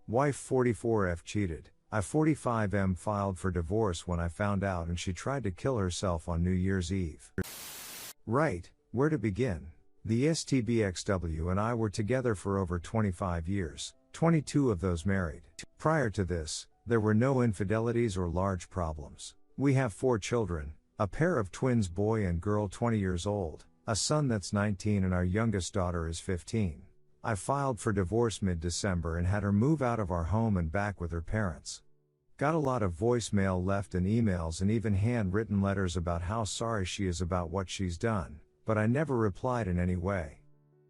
Wife 44F cheated. I 45M filed for divorce when I found out and she tried to kill herself on New Year's Eve. Right, where to begin? The STBXW and I were together for over 25 years, 22 of those married. Prior to this, there were no infidelities or large problems. We have 4 children, a pair of twins, boy and girl 20 years old, a son that's 19 and our youngest daughter is 15. I filed for divorce mid-December and had her move out of our home and back with her parents. Got a lot of voicemail left and emails and even handwritten letters about how sorry she is about what she's done, but I never replied in any way.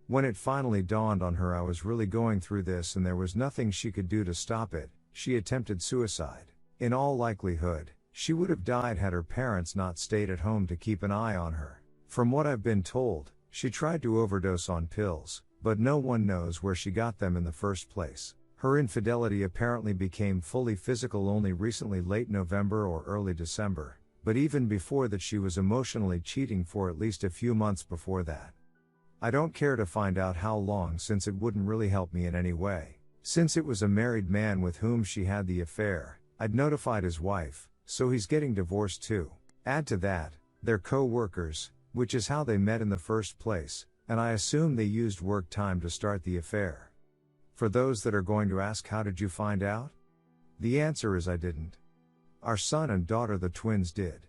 When it finally dawned on her I was really going through this and there was nothing she could do to stop it, she attempted suicide. In all likelihood, she would have died had her parents not stayed at home to keep an eye on her. From what I've been told, she tried to overdose on pills, but no one knows where she got them in the first place. Her infidelity apparently became fully physical only recently, late November or early December, but even before that she was emotionally cheating for at least a few months before that. I don't care to find out how long, since it wouldn't really help me in any way. Since it was a married man with whom she had the affair, I'd notified his wife, so he's getting divorced too. Add to that, they're co-workers, which is how they met in the first place, and I assume they used work time to start the affair. For those that are going to ask, how did you find out? The answer is I didn't. Our son and daughter, the twins, did.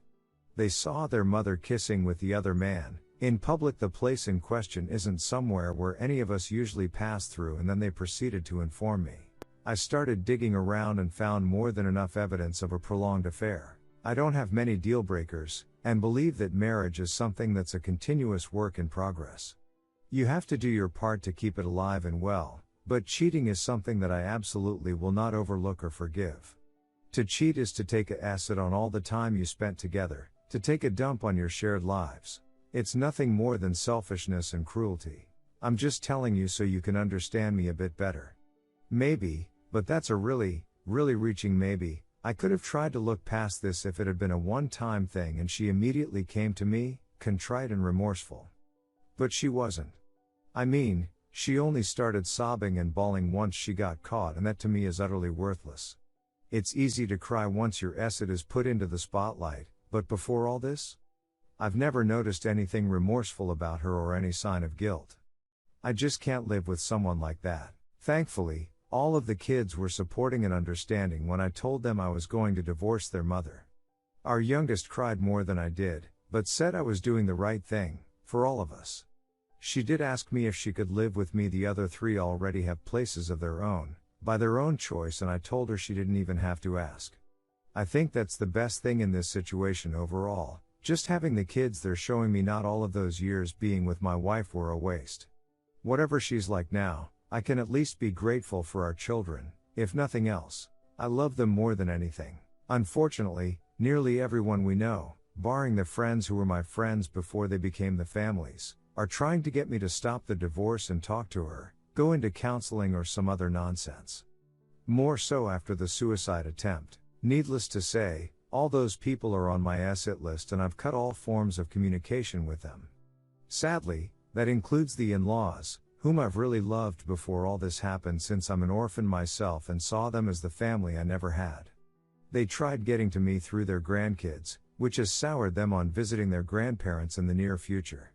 They saw their mother kissing with the other man, in public. The place in question isn't somewhere where any of us usually pass through, and then they proceeded to inform me. I started digging around and found more than enough evidence of a prolonged affair. I don't have many deal breakers, and believe that marriage is something that's a continuous work in progress. You have to do your part to keep it alive and well, but cheating is something that I absolutely will not overlook or forgive. To cheat is to take acid on all the time you spent together, to take a dump on your shared lives. It's nothing more than selfishness and cruelty. I'm just telling you so you can understand me a bit better. Maybe, but that's a really reaching maybe, I could have tried to look past this if it had been a one-time thing and she immediately came to me, contrite and remorseful. But she wasn't. I mean, she only started sobbing and bawling once she got caught, and that to me is utterly worthless. It's easy to cry once your acid is put into the spotlight, but before all this? I've never noticed anything remorseful about her or any sign of guilt. I just can't live with someone like that. Thankfully, all of the kids were supporting and understanding when I told them I was going to divorce their mother. Our youngest cried more than I did, but said I was doing the right thing, for all of us. She did ask me if she could live with me. The other 3 already have places of their own, by their own choice, and I told her she didn't even have to ask. I think that's the best thing in this situation overall, just having the kids there showing me not all of those years being with my wife were a waste. Whatever she's like now, I can at least be grateful for our children, if nothing else. I love them more than anything. Unfortunately, nearly everyone we know, barring the friends who were my friends before they became the families, are trying to get me to stop the divorce and talk to her, go into counseling or some other nonsense. More so after the suicide attempt. Needless to say, all those people are on my asset list and I've cut all forms of communication with them. Sadly, that includes the in-laws, whom I've really loved before all this happened, since I'm an orphan myself and saw them as the family I never had. They tried getting to me through their grandkids, which has soured them on visiting their grandparents in the near future.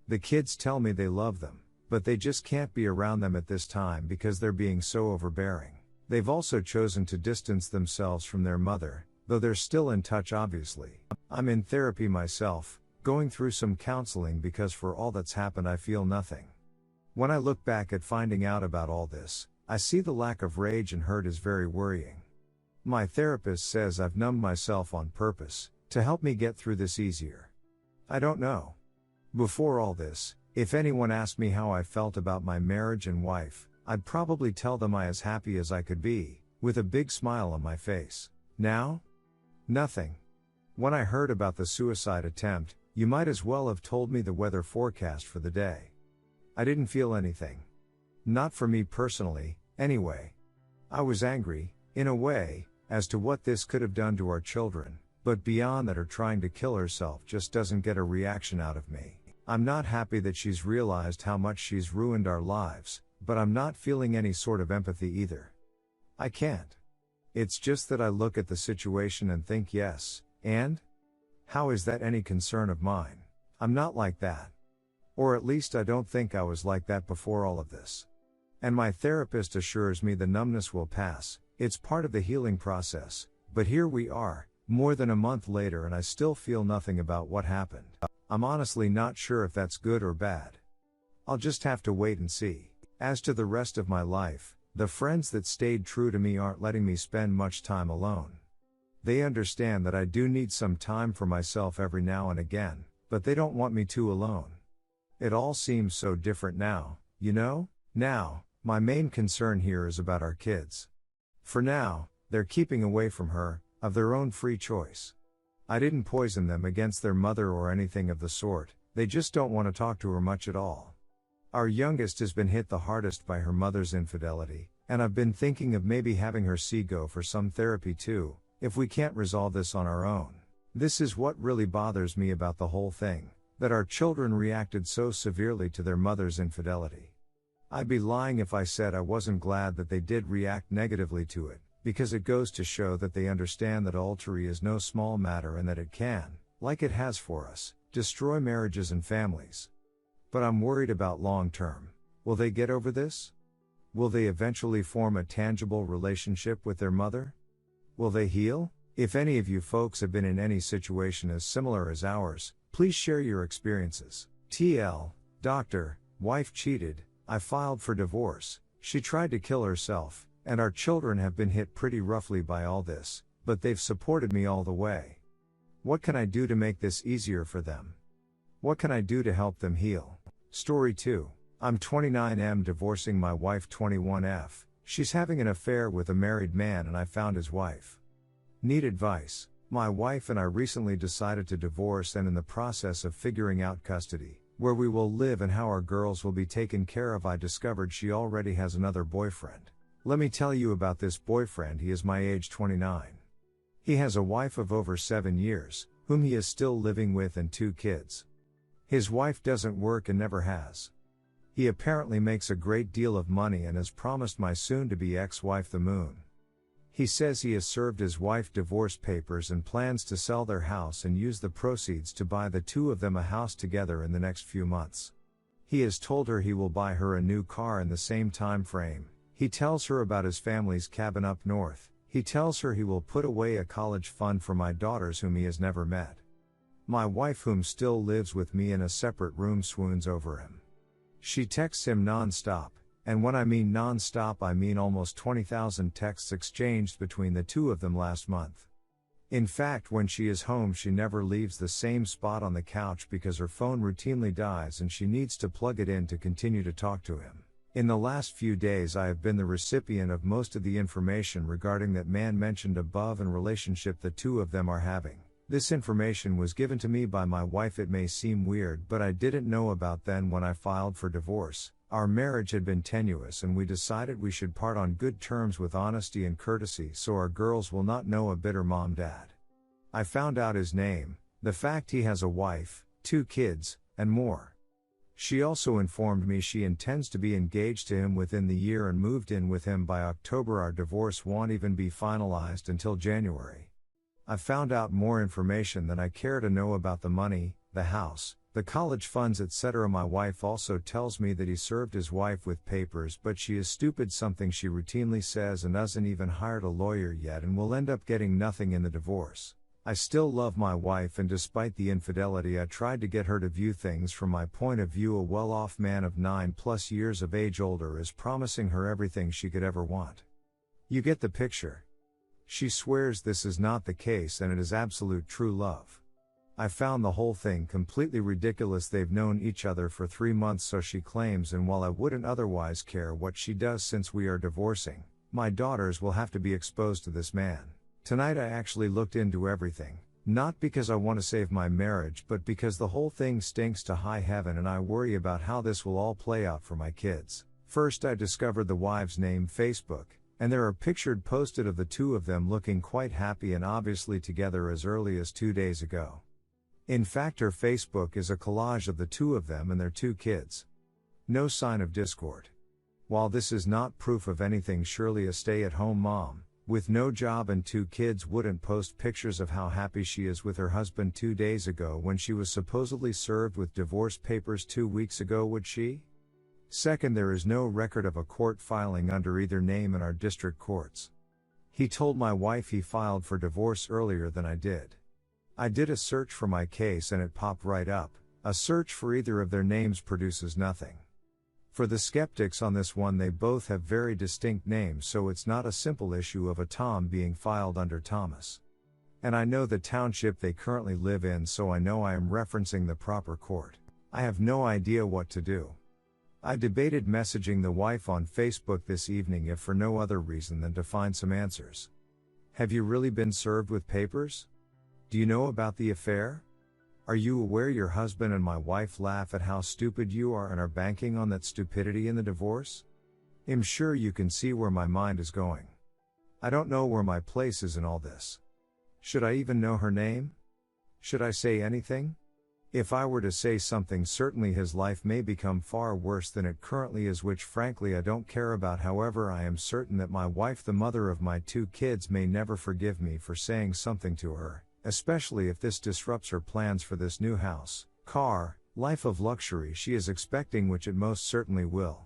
The kids tell me they love them, but they just can't be around them at this time because they're being so overbearing. They've also chosen to distance themselves from their mother, though they're still in touch obviously. I'm in therapy myself, going through some counseling because for all that's happened I feel nothing. When I look back at finding out about all this, I see the lack of rage and hurt is very worrying. My therapist says I've numbed myself on purpose, to help me get through this easier. I don't know. Before all this, if anyone asked me how I felt about my marriage and wife, I'd probably tell them I was as happy as I could be, with a big smile on my face. Now? Nothing. When I heard about the suicide attempt, you might as well have told me the weather forecast for the day. I didn't feel anything. Not for me personally, anyway. I was angry, in a way, as to what this could have done to our children, but beyond that, her trying to kill herself just doesn't get a reaction out of me. I'm not happy that she's realized how much she's ruined our lives, but I'm not feeling any sort of empathy either. I can't. It's just that I look at the situation and think yes, and? How is that any concern of mine? I'm not like that. Or at least I don't think I was like that before all of this. And my therapist assures me the numbness will pass, it's part of the healing process, but here we are, more than a month later and I still feel nothing about what happened. I'm honestly not sure if that's good or bad. I'll just have to wait and see. As to the rest of my life, the friends that stayed true to me aren't letting me spend much time alone. They understand that I do need some time for myself every now and again, but they don't want me too alone. It all seems so different now, you know? Now, my main concern here is about our kids. For now, they're keeping away from her, of their own free choice. I didn't poison them against their mother or anything of the sort, they just don't want to talk to her much at all. Our youngest has been hit the hardest by her mother's infidelity, and I've been thinking of maybe having her go for some therapy too, if we can't resolve this on our own. This is what really bothers me about the whole thing, that our children reacted so severely to their mother's infidelity. I'd be lying if I said I wasn't glad that they did react negatively to it, because it goes to show that they understand that adultery is no small matter and that it can, like it has for us, destroy marriages and families. But I'm worried about long term. Will they get over this? Will they eventually form a tangible relationship with their mother? Will they heal? If any of you folks have been in any situation as similar as ours, please share your experiences. TL, doctor, wife cheated, I filed for divorce, she tried to kill herself, and our children have been hit pretty roughly by all this, but they've supported me all the way. What can I do to make this easier for them? What can I do to help them heal? Story 2. I'm 29M divorcing my wife 21F, she's having an affair with a married man and I found his wife. Need advice. My wife and I recently decided to divorce and in the process of figuring out custody, where we will live and how our girls will be taken care of. I discovered she already has another boyfriend. Let me tell you about this boyfriend. He is my age 29. He has a wife of over 7 years, whom he is still living with and 2 kids. His wife doesn't work and never has. He apparently makes a great deal of money and has promised my soon-to-be ex-wife the moon. He says he has served his wife divorce papers and plans to sell their house and use the proceeds to buy the 2 of them a house together in the next few months. He has told her he will buy her a new car in the same time frame. He tells her about his family's cabin up north. He tells her he will put away a college fund for my daughters whom he has never met. My wife, whom still lives with me in a separate room, swoons over him. She texts him non-stop, and when I mean non-stop I mean almost 20,000 texts exchanged between the 2 of them last month. In fact, when she is home she never leaves the same spot on the couch because her phone routinely dies and she needs to plug it in to continue to talk to him. In the last few days I have been the recipient of most of the information regarding that man mentioned above and relationship the 2 of them are having. This information was given to me by my wife. It may seem weird, but I didn't know about then when I filed for divorce. Our marriage had been tenuous and we decided we should part on good terms with honesty and courtesy so our girls will not know a bitter mom-dad. I found out his name, the fact he has a wife, 2 kids, and more. She also informed me she intends to be engaged to him within the year and moved in with him by October. Our divorce won't even be finalized until January. I found out more information than I care to know about the money, the house, the college funds, etc. My wife also tells me that he served his wife with papers, but she is stupid, something she routinely says, and hasn't even hired a lawyer yet and will end up getting nothing in the divorce. I still love my wife, and despite the infidelity I tried to get her to view things from my point of view. A well-off man of 9+ years of age older is promising her everything she could ever want. You get the picture. She swears this is not the case and it is absolute true love. I found the whole thing completely ridiculous. They've known each other for 3 months, so she claims, and while I wouldn't otherwise care what she does since we are divorcing, my daughters will have to be exposed to this man. Tonight I actually looked into everything, not because I want to save my marriage but because the whole thing stinks to high heaven and I worry about how this will all play out for my kids. First I discovered the wife's name, Facebook, and there are pictured posted of the 2 of them looking quite happy and obviously together as early as 2 days ago. In fact, her Facebook is a collage of the 2 of them and their 2 kids. No sign of discord. While this is not proof of anything, surely a stay-at-home mom, with no job and 2 kids, wouldn't post pictures of how happy she is with her husband 2 days ago when she was supposedly served with divorce papers 2 weeks ago, would she? Second, there is no record of a court filing under either name in our district courts. He told my wife he filed for divorce earlier than I did. I did a search for my case and it popped right up. A search for either of their names produces nothing. For the skeptics on this one, they both have very distinct names, so it's not a simple issue of a Tom being filed under Thomas. And I know the township they currently live in, so I know I am referencing the proper court. I have no idea what to do. I debated messaging the wife on Facebook this evening, if for no other reason than to find some answers. Have you really been served with papers? Do you know about the affair? Are you aware your husband and my wife laugh at how stupid you are and are banking on that stupidity in the divorce? I'm sure you can see where my mind is going. I don't know where my place is in all this. Should I even know her name? Should I say anything? If I were to say something, certainly his life may become far worse than it currently is, which frankly I don't care about. However, I am certain that my wife, the mother of my 2 kids, may never forgive me for saying something to her, especially if this disrupts her plans for this new house, car, life of luxury she is expecting, which it most certainly will.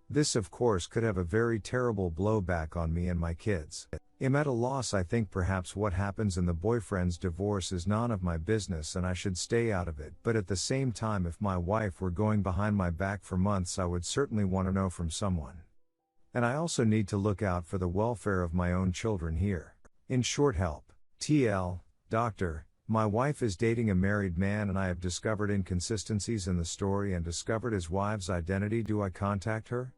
This of course could have a very terrible blowback on me and my kids. I'm at a loss. I think perhaps what happens in the boyfriend's divorce is none of my business and I should stay out of it, but at the same time, if my wife were going behind my back for months, I would certainly want to know from someone. And I also need to look out for the welfare of my own children here. In short, help. TL, Doctor, my wife is dating a married man and I have discovered inconsistencies in the story and discovered his wife's identity. Do I contact her?